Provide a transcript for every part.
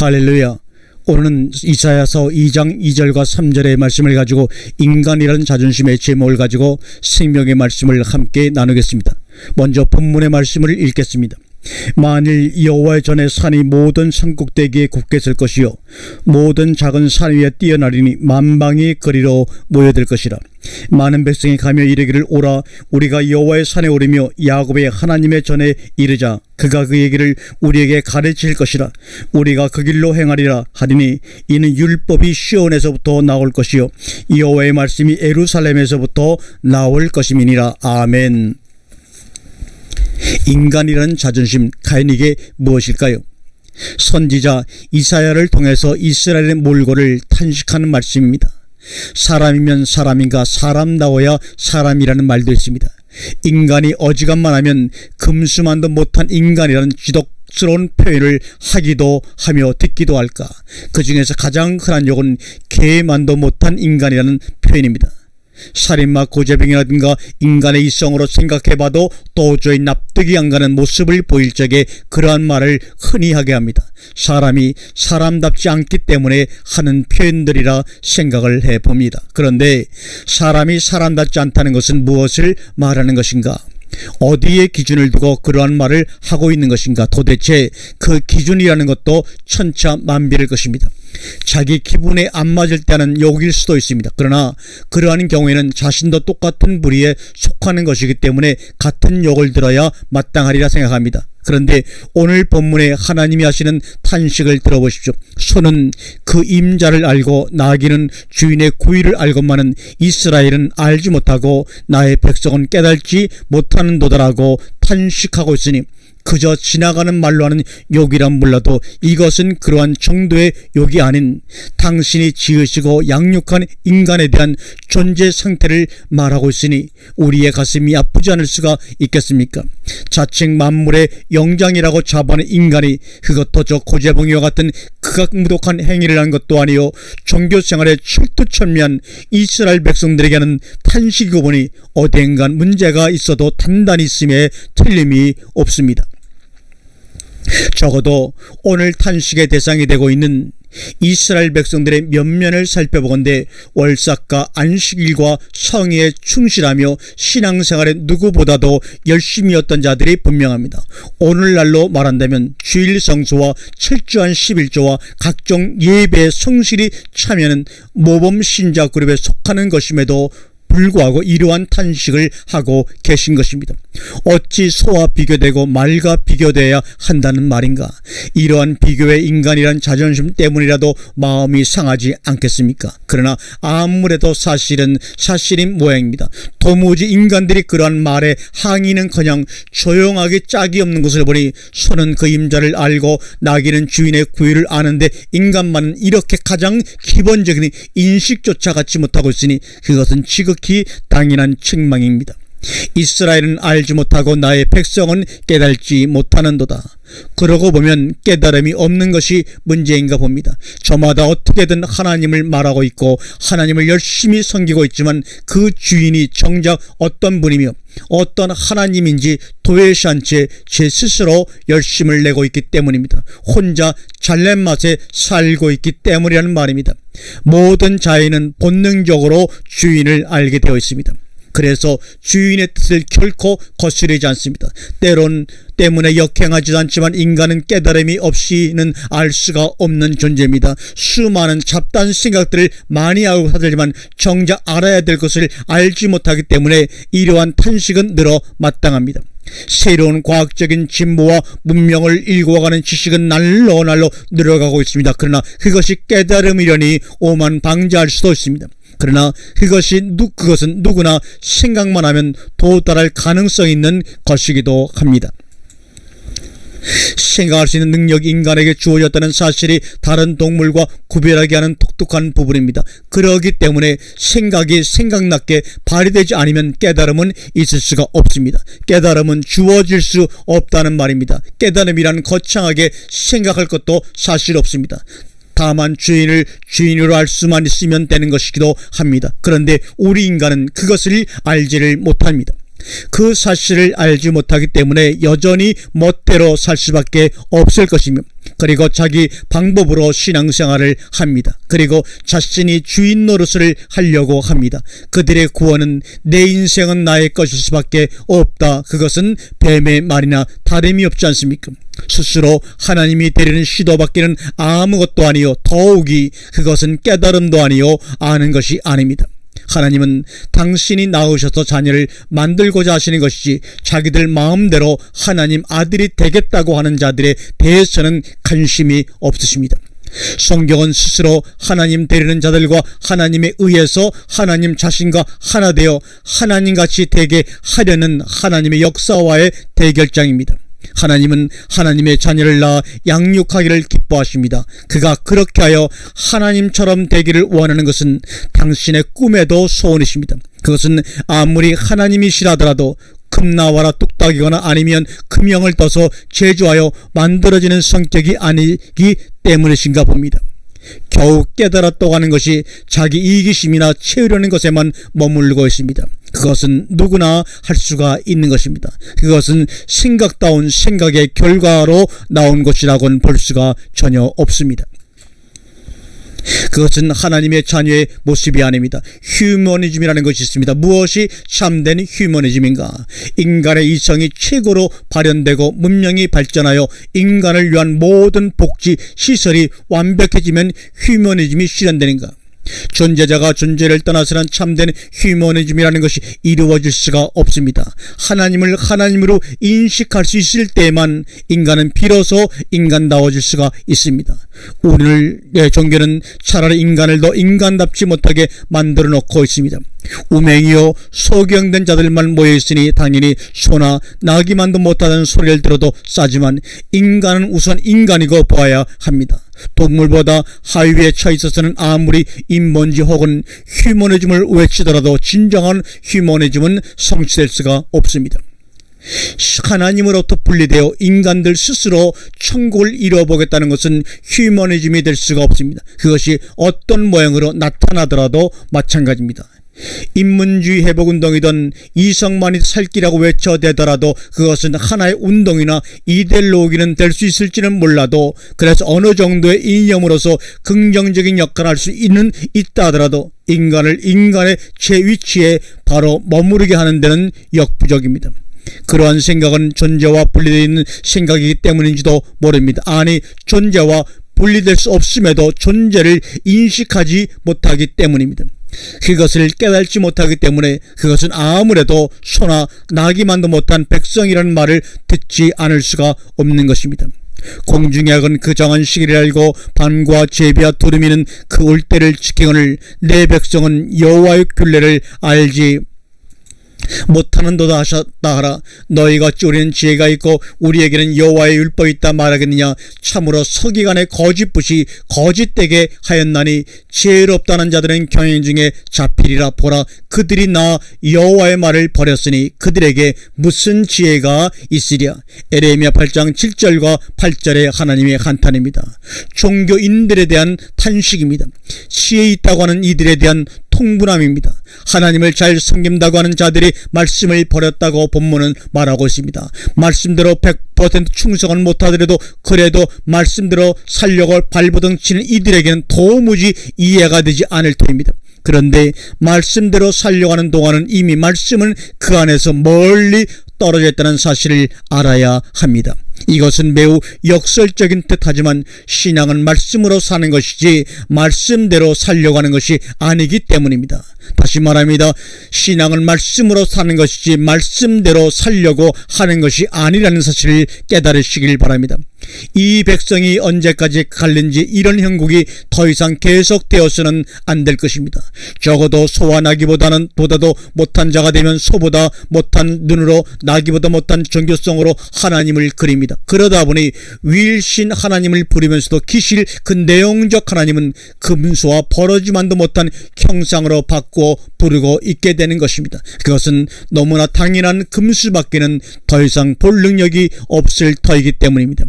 할렐루야. 오늘은 이사야서 2장 2절과 3절의 말씀을 가지고 인간이라는 자존심의 제목을 가지고 생명의 말씀을 함께 나누겠습니다. 먼저 본문의 말씀을 읽겠습니다. 만일 여호와의 전에 산이 모든 산꼭대기에 굳게 설 것이요 모든 작은 산 위에 뛰어나리니 만방이 그리로 모여들 것이라. 많은 백성이 가며 이르기를 오라 우리가 여호와의 산에 오르며 야곱의 하나님의 전에 이르자. 그가 그 얘기를 우리에게 가르칠 것이라. 우리가 그 길로 행하리라 하리니 이는 율법이 시온에서부터 나올 것이요 여호와의 말씀이 예루살렘에서부터 나올 것임이니라. 아멘. 인간이라는 자존심, 과연 이게 무엇일까요? 선지자 이사야를 통해서 이스라엘의 몰골을 탄식하는 말씀입니다. 사람이면 사람인가, 사람다워야 사람이라는 말도 있습니다. 인간이 어지간만 하면 금수만도 못한 인간이라는 지독스러운 표현을 하기도 하며 듣기도 할까. 그 중에서 가장 흔한 욕은 개만도 못한 인간이라는 표현입니다. 살인마 고재병이라든가 인간의 이성으로 생각해봐도 도저히 납득이 안 가는 모습을 보일 적에 그러한 말을 흔히 하게 합니다. 사람이 사람답지 않기 때문에 하는 표현들이라 생각을 해봅니다. 그런데 사람이 사람답지 않다는 것은 무엇을 말하는 것인가? 어디에 기준을 두고 그러한 말을 하고 있는 것인가? 도대체 그 기준이라는 것도 천차만별일 것입니다. 자기 기분에 안 맞을 때는 욕일 수도 있습니다. 그러나 그러한 경우에는 자신도 똑같은 부류에 속하는 것이기 때문에 같은 욕을 들어야 마땅하리라 생각합니다. 그런데 오늘 본문에 하나님이 하시는 탄식을 들어보십시오. 소는 그 임자를 알고 나귀는 주인의 구의를 알건만은 이스라엘은 알지 못하고 나의 백성은 깨달지 못하는도다라고 탄식하고 있으니 그저 지나가는 말로 하는 욕이란 몰라도 이것은 그러한 정도의 욕이 아닌 당신이 지으시고 양육한 인간에 대한 존재 상태를 말하고 있으니 우리의 가슴이 아프지 않을 수가 있겠습니까? 자칭 만물의 영장이라고 자부하는 인간이 그것도 저 고재봉이와 같은 극악무독한 행위를 한 것도 아니요 종교생활에 철두철미한 이스라엘 백성들에게 하는 탄식이고 보니 어딘간 문제가 있어도 단단히 있음에 틀림이 없습니다. 적어도 오늘 탄식의 대상이 되고 있는 이스라엘 백성들의 면면을 살펴보건대 월삭과 안식일과 성의에 충실하며 신앙생활에 누구보다도 열심히였던 자들이 분명합니다. 오늘날로 말한다면 주일 성수와 철저한 11조와 각종 예배에 성실히 참여하는 모범 신자 그룹에 속하는 것임에도 불구하고 이러한 탄식을 하고 계신 것입니다. 어찌 소와 비교되고 말과 비교되어야 한다는 말인가? 이러한 비교의 인간이란 자존심 때문이라도 마음이 상하지 않겠습니까? 그러나 아무래도 사실은 사실인 모양입니다. 도무지 인간들이 그러한 말에 항의는커녕 조용하게 짝이 없는 것을 보니 소는 그 임자를 알고 나귀는 주인의 구의를 아는데 인간만은 이렇게 가장 기본적인 인식조차 갖지 못하고 있으니 그것은 지극히 당연한 책망입니다. 이스라엘은 알지 못하고 나의 백성은 깨달지 못하는도다. 그러고 보면 깨달음이 없는 것이 문제인가 봅니다. 저마다 어떻게든 하나님을 말하고 있고 하나님을 열심히 섬기고 있지만 그 주인이 정작 어떤 분이며 어떤 하나님인지 도외시 한 채 제 스스로 열심을 내고 있기 때문입니다. 혼자 잘난 맛에 살고 있기 때문이라는 말입니다. 모든 자연은 본능적으로 주인을 알게 되어 있습니다. 그래서 주인의 뜻을 결코 거스르지 않습니다. 때문에 역행하지도 않지만 인간은 깨달음이 없이는 알 수가 없는 존재입니다. 수많은 잡다한 생각들을 많이 하고 살지만 정작 알아야 될 것을 알지 못하기 때문에 이러한 탄식은 늘어 마땅합니다. 새로운 과학적인 진보와 문명을 일궈가는 지식은 날로 늘어가고 있습니다. 그러나 그것이 깨달음이려니 오만 방지할 수도 있습니다. 그러나 그것은 누구나 생각만 하면 도달할 가능성이 있는 것이기도 합니다. 생각할 수 있는 능력이 인간에게 주어졌다는 사실이 다른 동물과 구별하게 하는 독특한 부분입니다. 그러기 때문에 생각이 생각났게 발휘되지 않으면 깨달음은 있을 수가 없습니다. 깨달음은 주어질 수 없다는 말입니다. 깨달음이란 거창하게 생각할 것도 사실 없습니다. 다만 주인을 주인으로 알 수만 있으면 되는 것이기도 합니다. 그런데 우리 인간은 그것을 알지를 못합니다. 그 사실을 알지 못하기 때문에 여전히 멋대로 살 수밖에 없을 것이며, 그리고 자기 방법으로 신앙생활을 합니다. 그리고 자신이 주인 노릇을 하려고 합니다. 그들의 구원은 내 인생은 나의 것일 수밖에 없다. 그것은 뱀의 말이나 다름이 없지 않습니까? 스스로 하나님이 되려는 시도밖에는 아무것도 아니요, 더욱이 그것은 깨달음도 아니요, 아는 것이 아닙니다. 하나님은 당신이 낳으셔서 자녀를 만들고자 하시는 것이지, 자기들 마음대로 하나님 아들이 되겠다고 하는 자들에 대해서는 관심이 없으십니다. 성경은 스스로 하나님 되려는 자들과 하나님에 의해서 하나님 자신과 하나 되어 하나님같이 되게 하려는 하나님의 역사와의 대결장입니다. 하나님은 하나님의 자녀를 낳아 양육하기를 기뻐하십니다. 그가 그렇게 하여 하나님처럼 되기를 원하는 것은 당신의 꿈에도 소원이십니다. 그것은 아무리 하나님이시라더라도 금나와라 뚝딱이거나 아니면 금형을 떠서 제조하여 만들어지는 성격이 아니기 때문이신가 봅니다. 겨우 깨달았다고 하는 것이 자기 이기심이나 채우려는 것에만 머물고 있습니다. 그것은 누구나 할 수가 있는 것입니다. 그것은 생각다운 생각의 결과로 나온 것이라고는 볼 수가 전혀 없습니다. 그것은 하나님의 자녀의 모습이 아닙니다. 휴머니즘이라는 것이 있습니다. 무엇이 참된 휴머니즘인가? 인간의 이성이 최고로 발현되고 문명이 발전하여 인간을 위한 모든 복지 시설이 완벽해지면 휴머니즘이 실현되는가? 존재자가 존재를 떠나서는 참된 휴머니즘이라는 것이 이루어질 수가 없습니다. 하나님을 하나님으로 인식할 수 있을 때만 인간은 비로소 인간다워질 수가 있습니다. 오늘의 종교는 차라리 인간을 더 인간답지 못하게 만들어 놓고 있습니다. 우맹이요 소경된 자들만 모여있으니 당연히 소나 나기만도 못하는 소리를 들어도 싸지만 인간은 우선 인간이고 보아야 합니다. 동물보다 하위에 처있어서는 아무리 인본지 혹은 휴머니즘을 외치더라도 진정한 휴머니즘은 성취될 수가 없습니다. 하나님으로부터 분리되어 인간들 스스로 천국을 이루어보겠다는 것은 휴머니즘이 될 수가 없습니다. 그것이 어떤 모양으로 나타나더라도 마찬가지입니다. 인문주의 회복운동이든 이성만이 살 길이라고 외쳐대더라도 그것은 하나의 운동이나 이데올로기는 될 수 있을지는 몰라도, 그래서 어느 정도의 이념으로서 긍정적인 역할을 할 수 있다 하더라도 인간을 인간의 제 위치에 바로 머무르게 하는 데는 역부족입니다. 그러한 생각은 존재와 분리되어 있는 생각이기 때문인지도 모릅니다. 아니, 존재와 분리될 수 없음에도 존재를 인식하지 못하기 때문입니다. 그것을 깨달지 못하기 때문에 그것은 아무래도 소나 나기만도 못한 백성이라는 말을 듣지 않을 수가 없는 것입니다. 공중의 악은 그 정한 시기를 알고 밤과 제비와 두루미는 그 올 때를 지키거늘 내 백성은 여호와의 균례를 알지 못하는도다 하셨다 하라. 너희같이 우리는 지혜가 있고 우리에게는 여호와의 율법이 있다 말하겠느냐? 참으로 서기관의 거짓붓이 거짓되게 하였나니 지혜롭다는 자들은 경영 중에 잡히리라. 보라, 그들이 나 여호와의 말을 버렸으니 그들에게 무슨 지혜가 있으랴. 에레미야 8장 7절과 8절의 하나님의 한탄입니다. 종교인들에 대한 탄식입니다. 지혜 있다고 하는 이들에 대한 통분함입니다. 하나님을 잘 섬긴다고 하는 자들이 말씀을 버렸다고 본문은 말하고 있습니다. 말씀대로 100% 충성은 못하더라도 그래도 말씀대로 살려고 발버둥 치는 이들에게는 도무지 이해가 되지 않을 터입니다. 그런데 말씀대로 살려가는 동안은 이미 말씀은 그 안에서 멀리 떨어져 있다는 사실을 알아야 합니다. 이것은 매우 역설적인 듯하지만 신앙은 말씀으로 사는 것이지 말씀대로 살려고 하는 것이 아니기 때문입니다. 다시 말합니다. 신앙은 말씀으로 사는 것이지 말씀대로 살려고 하는 것이 아니라는 사실을 깨달으시길 바랍니다. 이 백성이 언제까지 갈는지 이런 형국이 더 이상 계속되어서는 안 될 것입니다. 적어도 소와 나기보다도 못한 자가 되면 소보다 못한 눈으로 나기보다 못한 종교성으로 하나님을 그립니다. 그러다 보니 위일신 하나님을 부르면서도 기실 그 내용적 하나님은 금수와 버러지만도 못한 형상으로 바꾸어 부르고 있게 되는 것입니다. 그것은 너무나 당연한 금수밖에는 더 이상 볼 능력이 없을 터이기 때문입니다.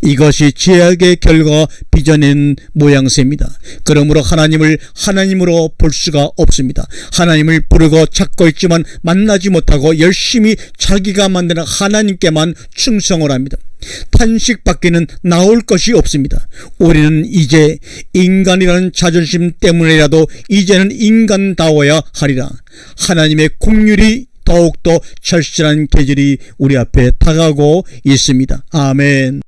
이것이 죄악의 결과가 빚어낸 모양새입니다. 그러므로 하나님을 하나님으로 볼 수가 없습니다. 하나님을 부르고 찾고 있지만 만나지 못하고 열심히 자기가 만드는 하나님께만 충성을 합니다. 탄식밖에는 나올 것이 없습니다. 우리는 이제 인간이라는 자존심 때문이라도 이제는 인간다워야 하리라. 하나님의 긍휼이 더욱더 절실한 계절이 우리 앞에 다가오고 있습니다. 아멘.